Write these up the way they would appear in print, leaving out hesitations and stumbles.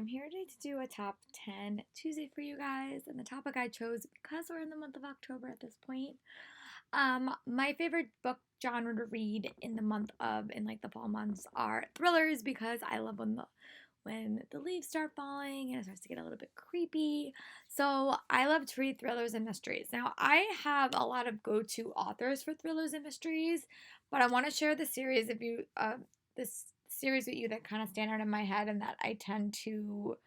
I'm here today to do a top 10 Tuesday for you guys, and the topic I chose because we're in the month of October at this point. My favorite book genre to read in the fall months are thrillers because I love when the leaves start falling and it starts to get a little bit creepy. So I love to read thrillers and mysteries. Now I have a lot of go-to authors for thrillers and mysteries, but I want to share this series with you that kind of stand out in my head and that I tend to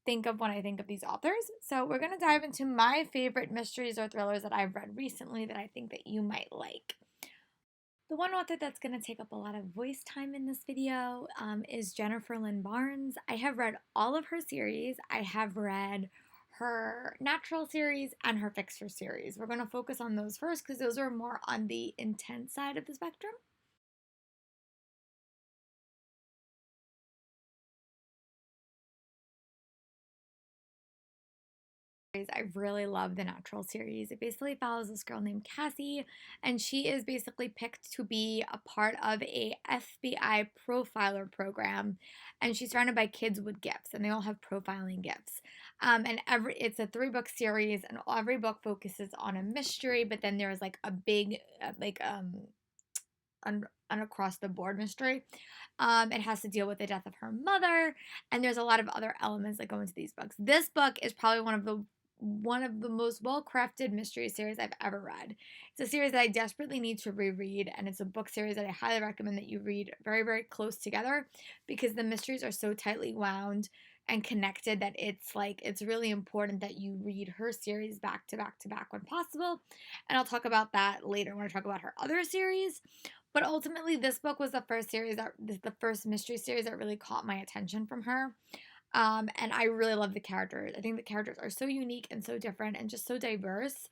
think of when I think of these authors. So we're going to dive into my favorite mysteries or thrillers that I've read recently that I think that you might like. The one author that's going to take up a lot of voice time in this video is Jennifer Lynn Barnes. I have read all of her series. I have read her natural series and her fixer series. We're going to focus on those first because those are more on the intense side of the spectrum. I really love the natural series. It basically follows this girl named Cassie, and she is basically picked to be a part of a FBI profiler program, and she's surrounded by kids with gifts, and they all have profiling gifts. It's a 3-book series, and every book focuses on a mystery, but then there's like a big an across the board mystery. It has to deal with the death of her mother, and there's a lot of other elements that go into these books. This book is probably one of the most well-crafted mystery series I've ever read. It's a series that I desperately need to reread, and it's a book series that I highly recommend that you read very, very close together because the mysteries are so tightly wound and connected that it's really important that you read her series back to back to back when possible. And I'll talk about that later when I talk about her other series. But ultimately, this book was the first mystery series that really caught my attention from her. And I really love the characters. I think the characters are so unique and so different and just so diverse.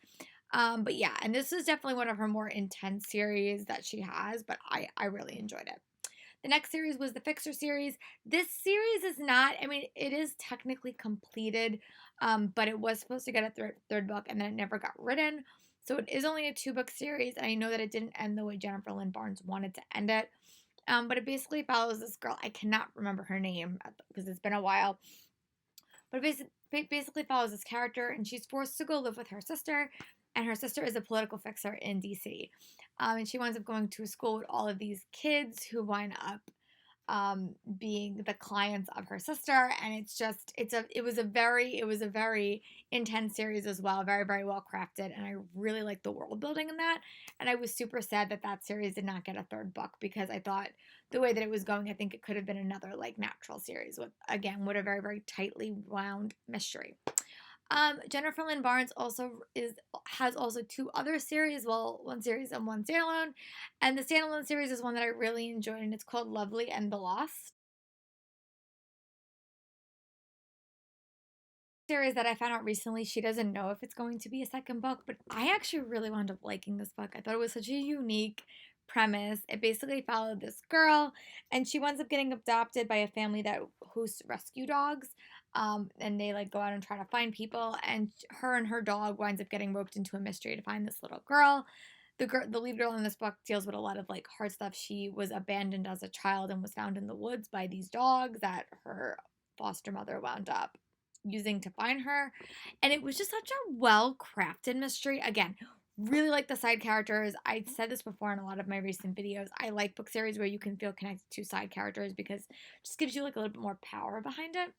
But yeah, and this is definitely one of her more intense series that she has, but I really enjoyed it. The next series was the Fixer series. This series is not, I mean, it is technically completed, but it was supposed to get a third book and then it never got written. So it is only a 2-book series. And I know that it didn't end the way Jennifer Lynn Barnes wanted to end it. But it basically follows this girl. I cannot remember her name because it's been a while. But it basically follows this character, and she's forced to go live with her sister. And her sister is a political fixer in DC. And she winds up going to a school with all of these kids who wind up being the clients of her sister, and it was a very intense series as well, very, very well crafted, and I really like the world building in that. And I was super sad that series did not get a third book because I thought the way that it was going, I think it could have been another like natural series with a very, very tightly wound mystery. Jennifer Lynn Barnes has 2 other series, well, one series and one standalone. And the standalone series is one that I really enjoyed, and it's called Lovely and the Lost. Series that I found out recently, she doesn't know if it's going to be a second book, but I actually really wound up liking this book. I thought it was such a unique premise. It basically followed this girl, and she winds up getting adopted by a family that hosts rescue dogs. And they like go out and try to find people, and her dog winds up getting roped into a mystery to find this little girl. The lead girl in this book deals with a lot of like hard stuff. She was abandoned as a child and was found in the woods by these dogs that her foster mother wound up using to find her. And it was just such a well-crafted mystery. Again, really like the side characters. I said this before in a lot of my recent videos. I like book series where you can feel connected to side characters because it just gives you like a little bit more power behind it.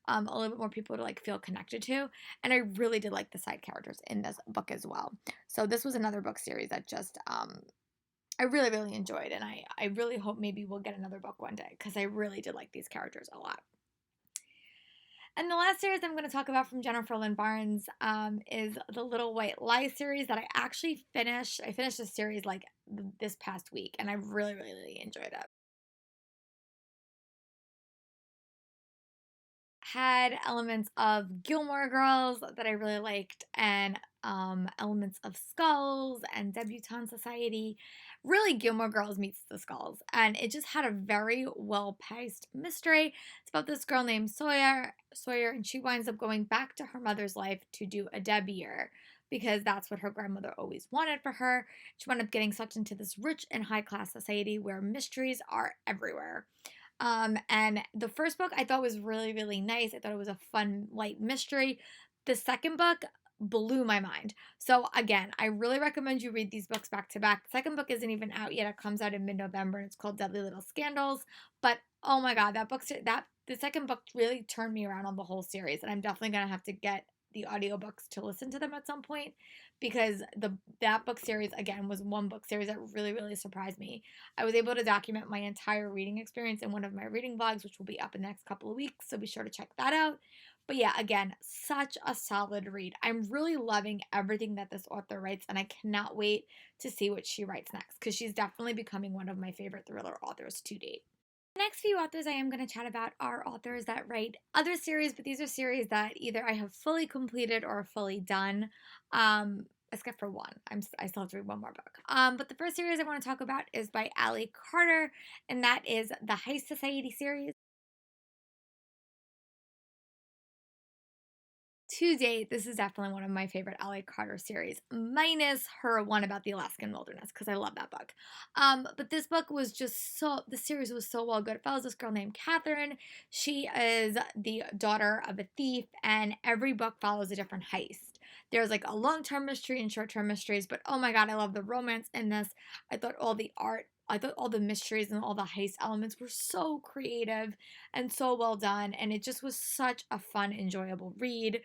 A little bit more people to like feel connected to. And I really did like the side characters in this book as well. So this was another book series that just I really, really enjoyed, and I really hope maybe we'll get another book one day because I really did like these characters a lot. And the last series I'm going to talk about from Jennifer Lynn Barnes is the Little White Lies series that I actually finished. I finished this series like this past week, and I really, really, really enjoyed it. Had elements of Gilmore Girls that I really liked, and elements of Skulls and Debutante Society. Really, Gilmore Girls meets the Skulls, and it just had a very well-paced mystery. It's about this girl named Sawyer, and she winds up going back to her mother's life to do a Debbie year because that's what her grandmother always wanted for her. She wound up getting sucked into this rich and high-class society where mysteries are everywhere. And the first book I thought was really, really nice. I thought it was a fun, light mystery. The second book blew my mind. So again, I really recommend you read these books back to back. The second book isn't even out yet. It comes out in mid-November and it's called Deadly Little Scandals. But oh my God, the second book really turned me around on the whole series. And I'm definitely gonna have to get the audiobooks to listen to them at some point because that book series again was one book series that really, really surprised me. I was able to document my entire reading experience in one of my reading vlogs, which will be up in the next couple of weeks. So be sure to check that out. But yeah, again, such a solid read. I'm really loving everything that this author writes, and I cannot wait to see what she writes next because she's definitely becoming one of my favorite thriller authors to date. The next few authors I am going to chat about are authors that write other series, but these are series that either I have fully completed or fully done. Except for one. I still have to read one more book. But the first series I want to talk about is by Ali Carter, and that is the High Society series. To date, this is definitely one of my favorite Ali Carter series, minus her one about the Alaskan Wilderness, because I love that book. But this book was the series was so well good. It follows this girl named Catherine. She is the daughter of a thief, and every book follows a different heist. There's like a long-term mystery and short-term mysteries, but oh my God, I love the romance in this. I thought all the mysteries and all the heist elements were so creative and so well done, and it just was such a fun, enjoyable read.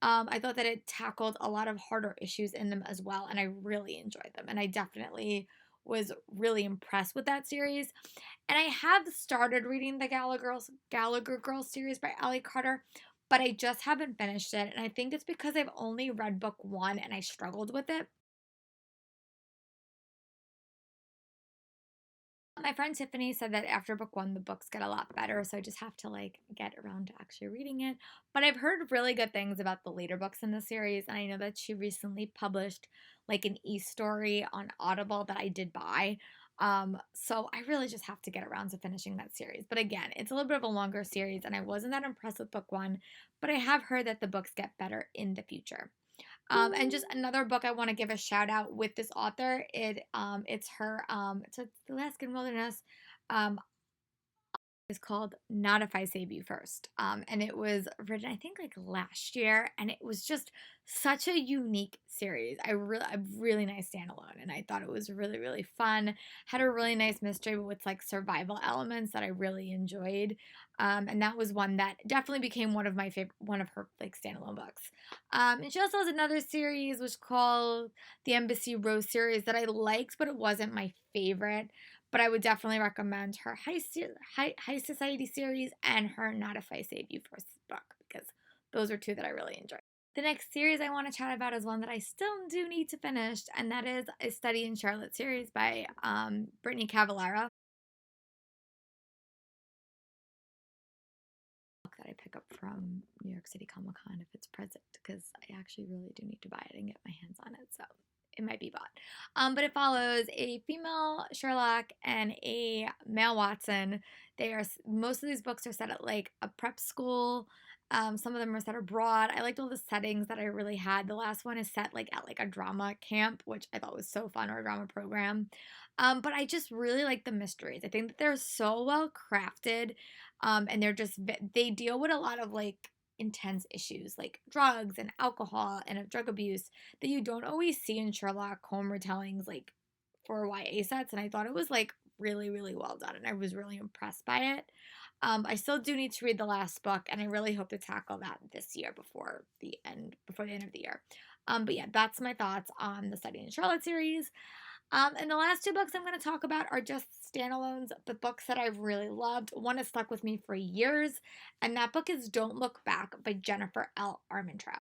I thought that it tackled a lot of harder issues in them as well, and I really enjoyed them. And I definitely was really impressed with that series. And I have started reading the Gallagher Girls series by Ali Carter, but I just haven't finished it. And I think it's because I've only read book one and I struggled with it. My friend Tiffany said that after book one, the books get a lot better. So I just have to like get around to actually reading it. But I've heard really good things about the later books in the series. And I know that she recently published like an e-story on Audible that I did buy. So I really just have to get around to finishing that series. But again, it's a little bit of a longer series and I wasn't that impressed with book one, but I have heard that the books get better in the future. And just another book I want to give a shout out with this author. It's the Alaskan Wilderness. Is called Not If I Save You First. And it was written, I think, like last year, and it was just such a unique series. A really nice standalone, and I thought it was really, really fun. Had a really nice mystery with like survival elements that I really enjoyed. And that was one that definitely became one of her like standalone books. And she also has another series which called the Embassy Rose series that I liked, but it wasn't my favorite. But I would definitely recommend her High Society series and her Not If I Save You First book because those are two that I really enjoyed. The next series I want to chat about is one that I still do need to finish, and that is a Study in Charlotte series by Brittany Cavallaro. That I pick up from New York City Comic Con if it's present because I actually really do need to buy it and get my hands on it. So it might be bought. But it follows a female Sherlock and a male Watson. Most of these books are set at like a prep school. Some of them are set abroad. I liked all the settings that I really had. The last one is set like at like a drama camp, which I thought was so fun, or a drama program. But I just really like the mysteries. I think that they're so well crafted, and they deal with a lot of like intense issues like drugs and alcohol and drug abuse that you don't always see in Sherlock home retellings like for YA sets. And I thought it was like really, really well done. And I was really impressed by it. I still do need to read the last book, and I really hope to tackle that this year before the end of the year. But yeah, that's my thoughts on the Study in Charlotte series. And the last two books I'm going to talk about are just standalones, but books that I've really loved. One has stuck with me for years, and that book is Don't Look Back by Jennifer L. Armentrout.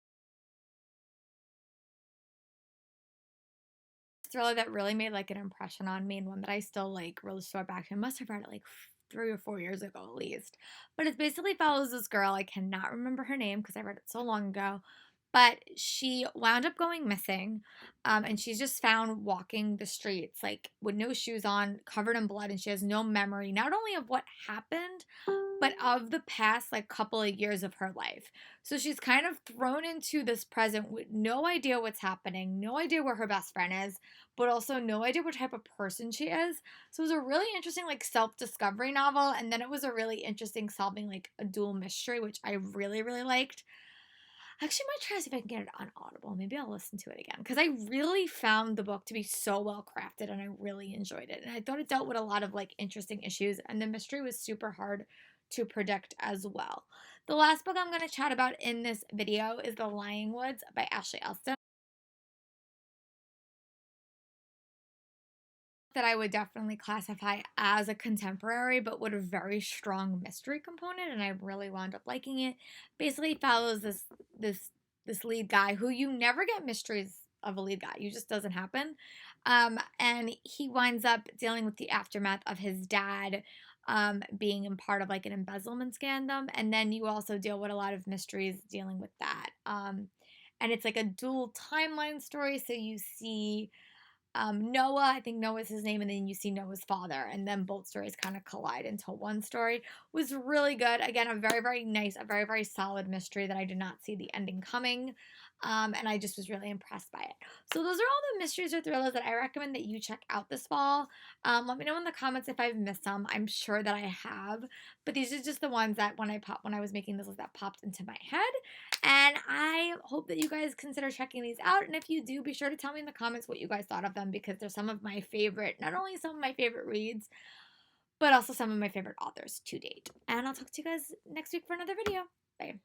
Thriller that really made like an impression on me, and one that I still like really store back to. I must have read it like 3 or 4 years ago at least. But it basically follows this girl. I cannot remember her name because I read it so long ago. but she wound up going missing, and she's just found walking the streets, like with no shoes on, covered in blood, and she has no memory, not only of what happened, but of the past like couple of years of her life. So she's kind of thrown into this present with no idea what's happening, no idea where her best friend is, but also no idea what type of person she is. So it was a really interesting like self-discovery novel, and then it was a really interesting solving like a dual mystery, which I really really liked. I actually might try to see if I can get it on Audible. Maybe I'll listen to it again because I really found the book to be so well crafted and I really enjoyed it. And I thought it dealt with a lot of like interesting issues and the mystery was super hard to predict as well. The last book I'm going to chat about in this video is The Lying Woods by Ashley Elston. That I would definitely classify as a contemporary, but with a very strong mystery component, and I really wound up liking it. Basically, follows this this lead guy who you never get mysteries of a lead guy; you just doesn't happen. And he winds up dealing with the aftermath of his dad being in part of like an embezzlement scandal, and then you also deal with a lot of mysteries dealing with that. And it's like a dual timeline story, so you see Noah, I think Noah's his name, and then you see Noah's father, and then both stories kind of collide into one story. Was really good. Again, a very, very nice, a very, very solid mystery that I did not see the ending coming. And I just was really impressed by it. So those are all the mysteries or thrillers that I recommend that you check out this fall. Let me know in the comments if I've missed some. I'm sure that I have, but these are just the ones that when I was making this list that popped into my head. And I hope that you guys consider checking these out. And if you do, be sure to tell me in the comments what you guys thought of them because they're some of my favorite, not only some of my favorite reads, but also some of my favorite authors to date. And I'll talk to you guys next week for another video. Bye.